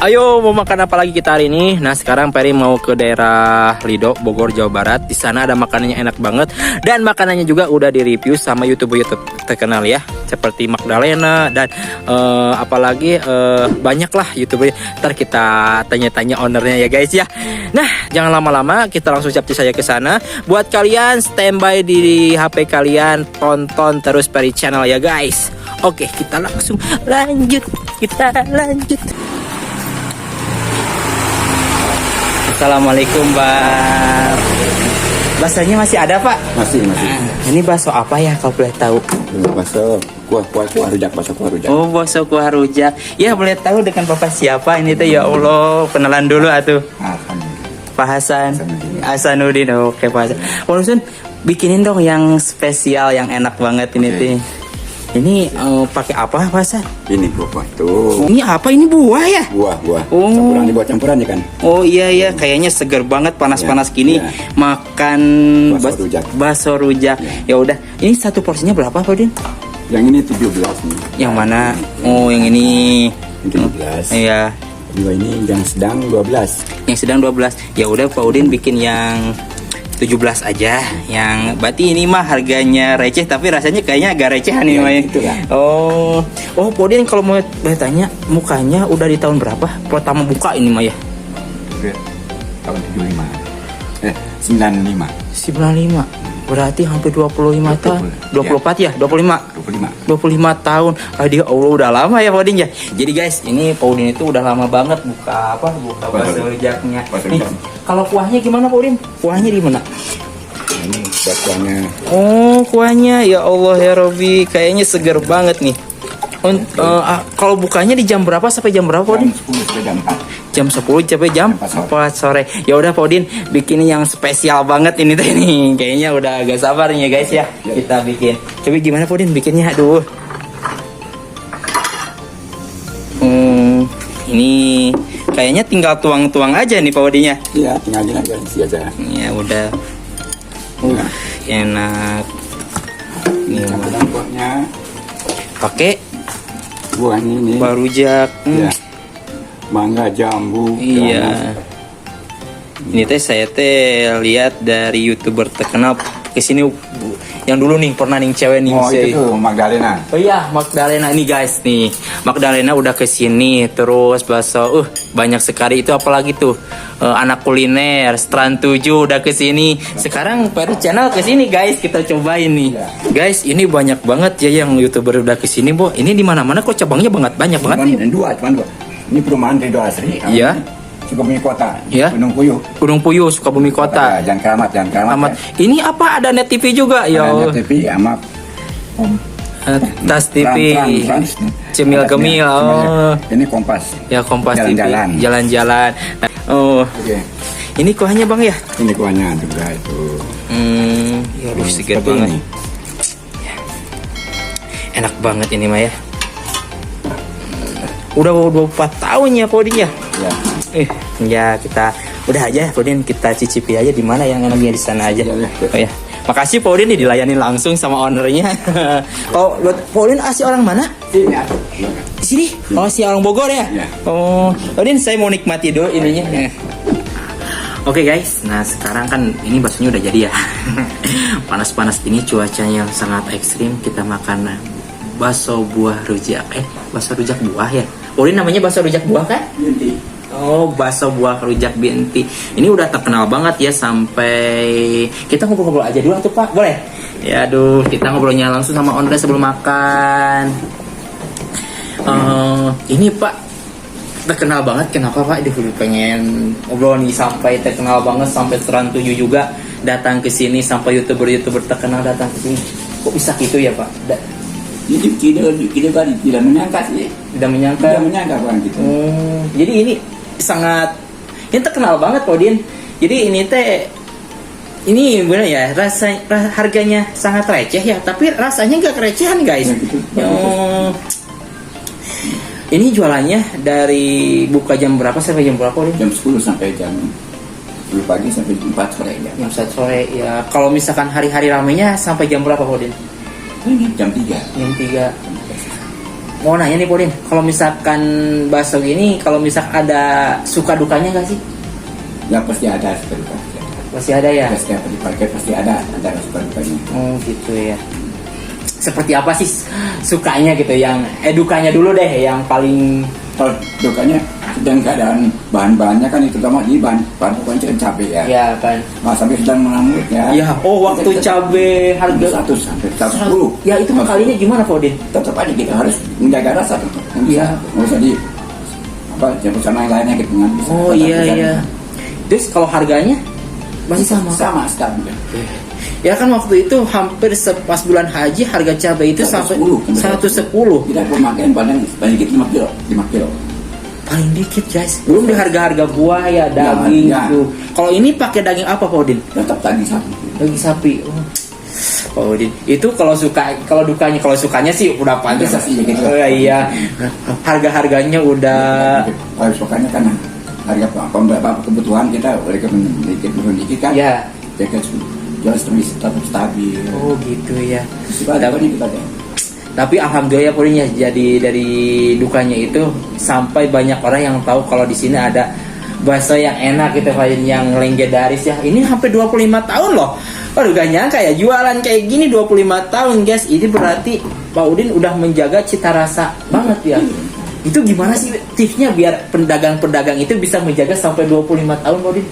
Ayo, mau makan apa lagi kita hari ini? Nah, sekarang Peri mau ke daerah Lido, Bogor, Jawa Barat. Di sana ada makanannya enak banget dan makanannya juga udah di-review sama YouTuber terkenal ya, seperti Magdalena dan apalagi banyak lah YouTuber. Ntar kita tanya-tanya ownernya ya guys ya. Nah, jangan lama-lama, kita langsung capcus saja ke sana. Buat kalian standby di HP kalian, tonton terus Peri Channel ya guys. Oke, kita langsung lanjut. Assalamualaikum, Mbak. Baksonya masih ada, Pak? Masih. Ini bakso apa ya kalau boleh tahu? Bakso kuah rujak, bakso kuah rujak. Oh, bakso kuah rujak. Ya, boleh tahu dengan Bapak siapa ini tuh? Ya Allah, kenalan dulu atuh. Pak Hasan. Hasanuddin. Oke, Pak Hasan. Pak Hasan, bikinin dong yang spesial, yang enak banget ini tuh. Ini pakai apa, Pak Hasan? Ini buah tuh. Ini apa? Ini buah ya? Buah. Oh. Campuran, dibuat campuran ya kan? Oh iya, kayaknya seger banget panas-panas gini makan bakso rujak. Ya udah, ini satu porsinya berapa, Pak Udin? Yang ini 17 nih. Yang mana? Oh, yang ini. Yang 17. Iya. Dua ini yang sedang 12. Yang sedang 12. Ya udah, Pak Udin bikin yang 17 aja. Yang berarti ini mah harganya receh tapi rasanya kayaknya agak recehan nih, Maya. Oh, Pak Udin kalau mau tanya, mukanya udah di tahun berapa pertama buka ini, Maya? Tahun 95. 95. Berarti hampir 25 tahun. 24 ya? 25 tahun. Aduh, Allah, udah lama ya Pak Udin ya. Jadi guys, ini Pak Udin itu udah lama banget buka bakso rujaknya. Nih, kalau kuahnya gimana Pak Udin? Kuahnya di mana? Ini kuahnya. Oh, kuahnya ya Allah ya Robi, kayaknya seger banget nih. Kalau bukanya di jam berapa sampai jam berapa Pak Udin? Jam 10 sampai jam 4 sore. Ya udah Pak Udin, bikin yang spesial banget ini teh nih. Kayaknya udah agak sabar nih ya guys ya. Kita bikin. Coba gimana Pak Udin bikinnya? Aduh. Ini kayaknya tinggal tuang-tuang aja nih Pak Udinnya. Iya, tinggal aja isi aja. Ya udah. Enak. Ini buahnya. pakai Buahnya ini. buah rujak. Iya. Mangga, jambu. Iya. Ini teh saya lihat dari YouTuber terkenal kesini yang dulu nih pernah nih cewek nih. Oh, itu tuh Magdalena. Oh iya, Magdalena nih guys nih. Magdalena udah kesini terus bakso banyak sekali itu, apalagi tuh anak kuliner Strand 7 udah kesini. Sekarang Peri Channel kesini guys, kita cobain nih. Guys, ini banyak banget ya yang YouTuber udah kesini, Bo. Ini di mana-mana kok cabangnya banyak banget nih. Cuman dua. Ini perumahan Ridho Asri. Iya. Sukabumi Kota. Iya. Gunung Puyuh, Sukabumi Kota. Jangan keramat. Ya. Ini apa, ada Net TV juga ya? Ada Net TV sama Tas TV. Cemil Gemil. Oh. Ini Kompas. Ya, Kompas Jalan-jalan. TV. Jalan-jalan. Oh. Oke. Ini kuahnya Bang ya? Ini kuahnya juga itu. Ya aduh, segar banget. Ini. Enak banget ini Maya. Udah 24 tahun ya Pak Udin ya? Ya. Ya kita udah aja Pak Udin, kita cicipi aja di mana yang enaknya di sana aja. Ya. Oh ya. Makasih Pak Udin nih, dilayani langsung sama ownernya. Oh, Pak Udin asli orang mana? Sini. Di sini? Oh, si orang Bogor ya? Ya. Oh, Pak Udin saya mau nikmati dulu ininya. Oke guys, nah sekarang kan ini baksonya udah jadi ya. Panas-panas ini cuacanya yang sangat ekstrim, kita makan bakso buah rujak. Bakso rujak buah ya? Udin namanya bakso rujak buah kan? Binti. Oh, bakso buah rujak Binti. Ini udah terkenal banget ya, sampai kita ngobrol-ngobrol aja dulu tuh Pak, boleh? Ya aduh, kita ngobrolnya langsung sama owner sebelum makan. Ini Pak terkenal banget, kenapa Pak? Dulu pengen ngobrol nih, sampai terkenal banget sampai Strand 7 juga datang ke sini, sampai YouTuber terkenal datang ke sini. Kok bisa gitu ya Pak? Jadi kita kan tidak menyangka sih. Tidak menyangka Bang gitu. Jadi ini sangat, ini terkenal banget Pak Udin. Jadi ini bener ya, harganya sangat receh ya, tapi rasanya nggak kerecehan guys. Ya, gitu. Ini jualannya dari buka jam berapa sampai jam berapa Udin? Jam 10 sampai jam 10 pagi sampai jam 4 sore ya. Jam 1 sore ya. Kalau misalkan hari-hari ramenya sampai jam berapa Udin? Jam 3. Jam 3. mau nanya nih Podin, kalau misalkan bakso gini, kalau misalkan ada suka dukanya nggak sih? Ya pasti ada seperti itu. Pasti ada ya. Ya, setiap dipakai pasti ada antara suka dukanya. Oh gitu ya. Seperti apa sih sukanya gitu, yang dukanya dulu deh, yang paling. Kalau dukanya sedang keadaan bahan-bahannya kan itu terutama di bahan pokoknya cabai ya. Ya kan. Nah, sampai sedang menanggut ya. Ya, oh waktu cabai harga 100 sampai 110. Ya itu kalinya gimana Podin? Tetap aja kita harus menjaga rasa tuh. Iya. Nggak usah di apa campur sama yang lainnya gitu kan. Bisa. Oh Tetap iya bisa. iya. Terus kalau harganya masih sama? Sama stabil. Ya kan waktu itu hampir pas bulan haji harga cabai itu sampai 110. Kita pemakaian paling dikit 5 kilo. 5 kilo. Paling dikit guys. Belum di harga-harga buah ya, daging Ya. tuh. Kalau ini pakai daging apa Podin? Tetap daging sapi. Daging sapi. Oh. Podin. Itu kalau dukanya, kalau sukanya sih udah pantas. Biasa sih, gitu. Oh, iya. Harga-harganya udah. Kalau sukanya kan harga kebutuhan kita turun dikit kan. Ya. Jaga jual tetap stabil. Oh gitu ya. Ada apa nih kita deh? Tapi alhamdulillah Podin ya, jadi dari dukanya itu sampai banyak orang yang tahu kalau di sini ada bakso yang enak gitu, yang legendaris ya. Ini hampir 25 tahun loh. Waduh gak nyangka ya jualan kayak gini 25 tahun guys. Ini berarti Pak Udin udah menjaga cita rasa banget ya. Itu gimana sih tipsnya biar pedagang-pedagang itu bisa menjaga sampai 25 tahun Pak Udin?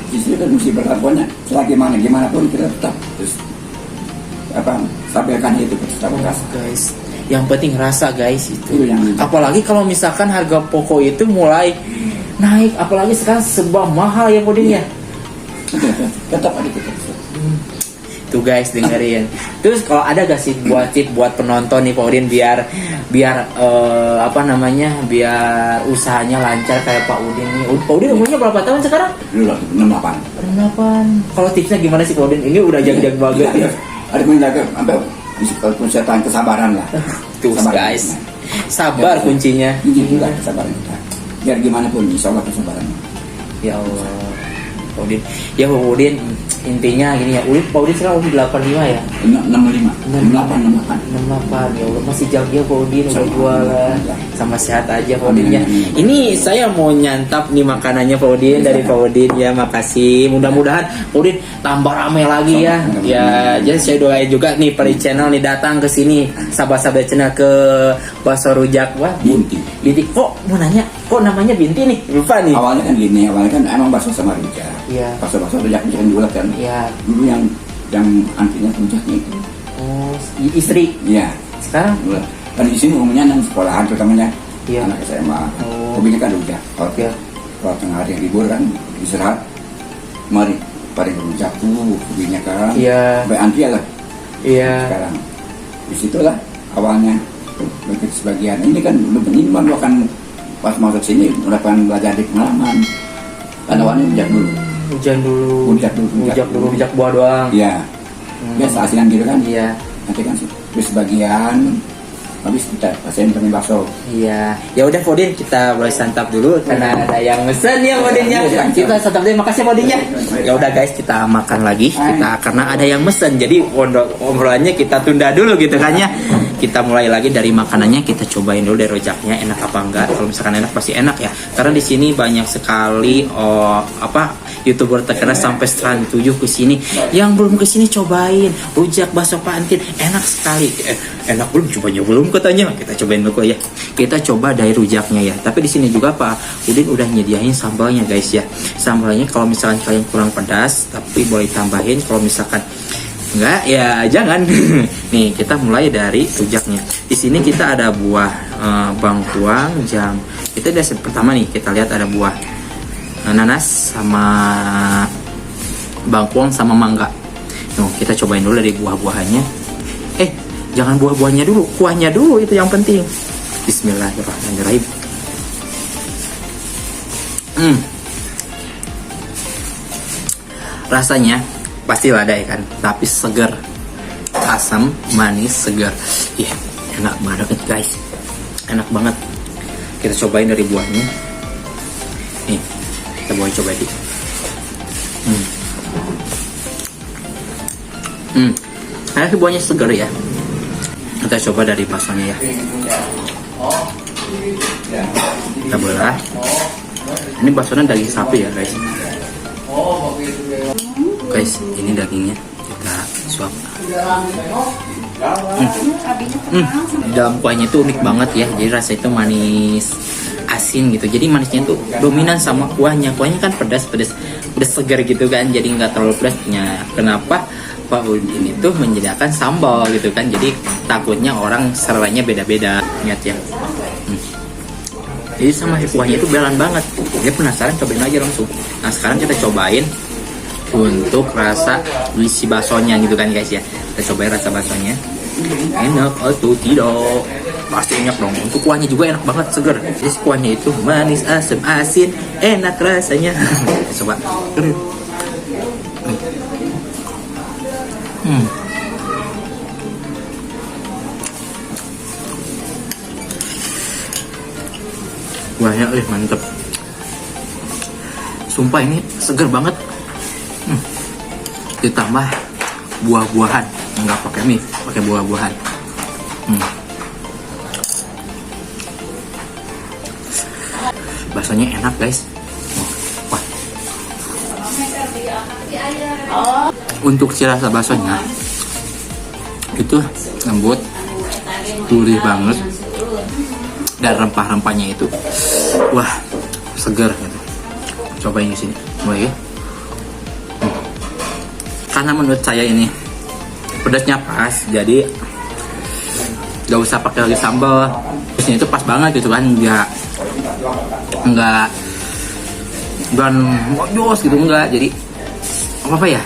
Di sini kan mesti berlakunya selagi gimana pun kita tetap terus stabilkan itu stabil rasa. Guys, yang penting rasa guys itu. Itu yang Apalagi kalau misalkan harga pokok itu mulai naik, apalagi sekarang serba mahal ya Podin ya. tetap ada kita. Tuh guys dengerin. Terus kalau ada gak sih buat tip buat penonton nih Podin biar biar usahanya lancar kayak Pak Udin nih. Pak Udin umurnya berapa tahun sekarang? Dulu 68. 68. Kalau tipsnya gimana sih Pak Udin? Ini udah jag-jag banget ya. Ada menjaga sampai bisa tahan kesabaran lah. Tuh guys. Sabar kuncinya. Ini juga kesabaran kita. Biar gimana pun insya Allah kesabaran. Ya Allah. Pak Udin. Ya Pak Udin, intinya gini ya. Pak Udin sekarang udah 85 ya? 65. 68. 68. Ya Allah masih jauh Pak Udin udah jualan. Sama sehat aja Pak Udin ya. Ini saya mau nyantap nih makanannya Pak Udin dari Pak Udin ya. Makasih. Mudah-mudahan Pak Udin tambah ramai lagi ya. Ya, jadi saya doain juga nih Peri Channel nih datang ke sini. Sahabat-sahabat channel ke Bakso Rujak. Wah, Binti. Kok mau nanya? Kok namanya Binti nih? Lupa nih. Awalnya kan gini, emang bakso sama rujak. Iya. Bakso rujak kan juga kan. Iya. Dulu yang antinya rujaknya itu. Oh, istri. Iya. Sekarang? Kan di sini umumnya yang sekolahan terutamanya Iya. anak SMA. Oh. Hobinya kan rujak. Iya. Kalau tengah hari libur kan istirahat, mari pada rujak tuh hobinya kan. Iya. Sampai anti lah. Iya. Sekarang disitulah awalnya bagi sebagian ini kan ini baru akan pas masuk sini melakukan belajar di pengalaman. Kan awalnya rujak dulu. Hujan dulu. Rujak buah doang. Iya. Biasa asinan gitu kan. Iya. Nanti kan sebagian habis kita pasien pakai bakso. Iya. Ya udah Podin, kita mulai santap dulu karena ada yang mesen ya Podin ya. Kita santap dulu. Makasih Podin ya. Ya udah guys, kita makan lagi. Karena ada yang mesen. Jadi obrolannya kita tunda dulu gitu kan ya. Kita mulai lagi dari makanannya, kita cobain dulu dari rujaknya enak apa enggak. Kalau misalkan enak pasti enak ya. Karena di sini banyak sekali YouTuber terkenal sampai 107 ke sini. Yang belum ke sini cobain rujak bakso Pantin, enak sekali. Enak belum katanya. Kita cobain dulu ya. Kita coba dari rujaknya ya. Tapi di sini juga Pak Udin udah nyediain sambalnya guys ya. Sambalnya kalau misalkan kalian kurang pedas tapi boleh tambahin, kalau misalkan enggak ya jangan. Nih kita mulai dari rujaknya. Di sini kita ada buah bangkuang, jam. Kita dari pertama nih kita lihat ada buah nanas sama bangkuang sama mangga. Kita cobain dulu dari buah-buahannya. Jangan buah-buahnya dulu, kuahnya dulu itu yang penting. Bismillahirrahmanirrahim. Rasanya pasti lada ya kan, tapi segar, asam, manis, segar. Enak banget guys, enak banget. Kita cobain dari buahnya. Nih, kita boleh coba di. Karena buahnya segar ya. Kita coba dari baksonya ya. Kita belah. Ini baksonya daging sapi ya guys. Guys, ini dagingnya kita suap. Di dalam kuahnya itu unik banget ya. Jadi rasa itu manis asin gitu. Jadi manisnya itu dominan sama kuahnya. Kuahnya kan pedas segar gitu kan. Jadi nggak terlalu pedasnya. Kenapa Pak Udin itu menyediakan sambal gitu kan. Jadi takutnya orang seleranya beda-beda. Ingat ya. Jadi sama kuahnya itu belan banget. Dia penasaran, cobain aja langsung. Nah sekarang kita cobain untuk rasa isi baksonya gitu kan guys ya. Kita cobain rasa baksonya. Enak atau tidak? Pasti enak dong. Untuk kuahnya juga enak banget, seger. Jadi kuahnya itu manis, asam, asin, enak rasanya. Coba. Kuahnya mantep. Sumpah ini seger banget. Ditambah buah-buahan, nggak pakai mie, pakai buah-buahan. Baksonya enak guys. Wah. Untuk si rasa baksonya itu lembut, gurih banget, dan rempah-rempahnya itu wah seger gitu. Cobain di sini, mulai ya. Karena menurut saya ini pedasnya pas, jadi gak usah pakai lagi sambal. Pedasnya itu pas banget gitu kan, nggak ngojos gitu, enggak. Jadi apa ya,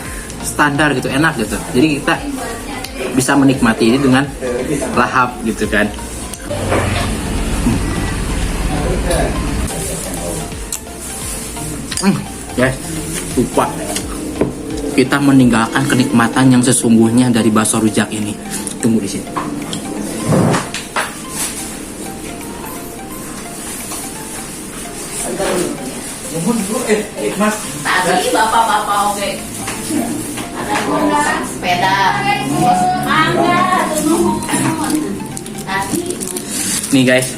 standar gitu, enak gitu. Jadi kita bisa menikmati ini dengan lahap gitu kan. Guys, lupa kita meninggalkan kenikmatan yang sesungguhnya dari bakso rujak ini. Tunggu di sini. Mas. Tadi bapak-bapak oke. Ada orang sepeda. Mangga tuh. Tadi. Nih guys.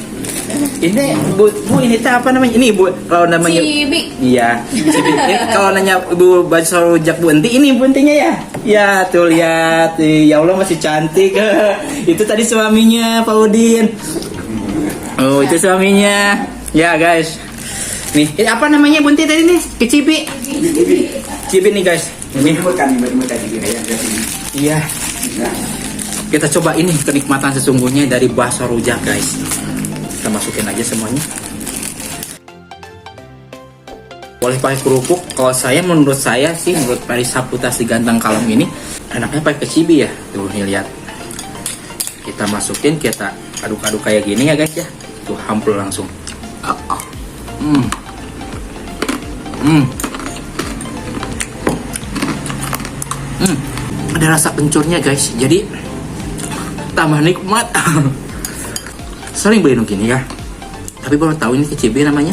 Ini bu ini apa namanya? Ini bu kalau namanya Cibi. Iya. Cibi. Kalau nanya ibu bakso rujak Bu Enti, ini Bu Entinya ya. Ya tuh lihat, ya Allah masih cantik. Itu tadi suaminya Pak Udin. Oh itu suaminya. Ya guys. Nih apa namanya Bu Enti tadi nih? Cibi. Cibi nih guys. Ini iya. Kita coba ini kenikmatan sesungguhnya dari bakso rujak guys. Kita masukin aja semuanya. Boleh pakai kerupuk. Kalau menurut saya sih, menurut Paris Saputra si ganteng kalem ini enaknya pakai kecibi ya. Tuh nih lihat. Kita masukin, kita aduk-aduk kayak gini ya guys ya. Tuh hampir langsung. Ada rasa kencurnya guys. Jadi tambah nikmat. Sering beli gini ya, tapi baru tahu ini kecibi namanya.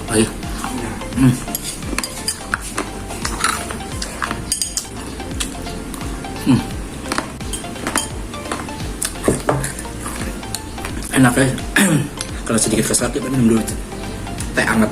Baik. Enak ya. Kalau sedikit kesal kita minum dulu teh hangat.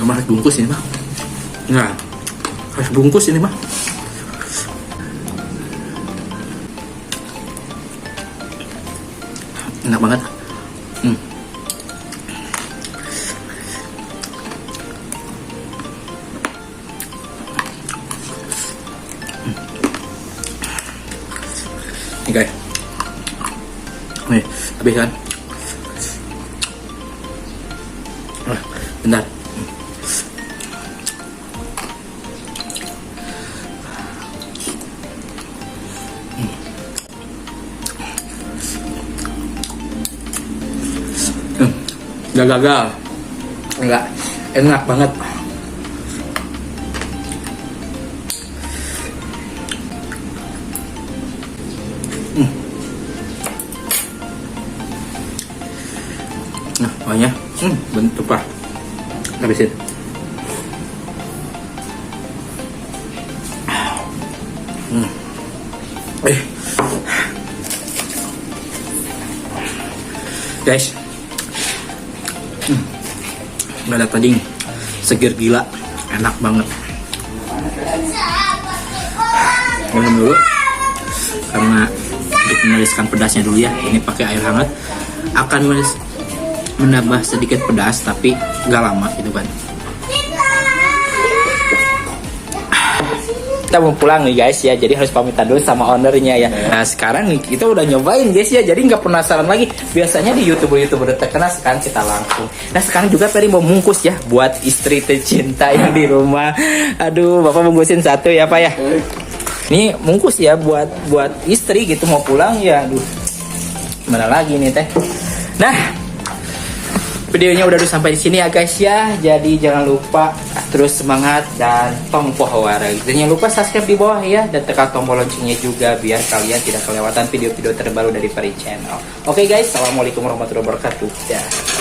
Harus bungkus ini mah. Nah, harus bungkus ini mah. Enak banget. Nih guys. Nih, habis kan? Bentar. Gak gagal, enggak, enak banget. Nah, banyak. Bentuk pak. Habisin. Guys, nggak ada tading, seger gila, enak banget. Minum dulu, karena untuk menuliskan pedasnya dulu ya. Ini pakai air hangat, akan menambah sedikit pedas, tapi nggak lama gitu kan. Kita mau pulang nih guys ya, jadi harus pamitan dulu sama ownernya ya. Nah sekarang nih kita udah nyobain guys ya, jadi nggak penasaran lagi. Biasanya di youtuber terkenal, sekarang kita langsung. Nah sekarang juga Peri mau bungkus ya buat istri tercinta yang di rumah. Aduh, bapak bungkusin satu ya pak ya. Ini bungkus ya buat istri gitu, mau pulang ya. Aduh, gimana lagi nih teh. Nah, videonya udah sampai di sini ya guys ya. Jadi jangan lupa terus semangat dan tompo hawara. Dan jangan lupa subscribe di bawah ya, dan tekan tombol loncengnya juga biar kalian tidak kelewatan video-video terbaru dari Peri Channel. Oke guys, assalamualaikum warahmatullahi wabarakatuh. Dah.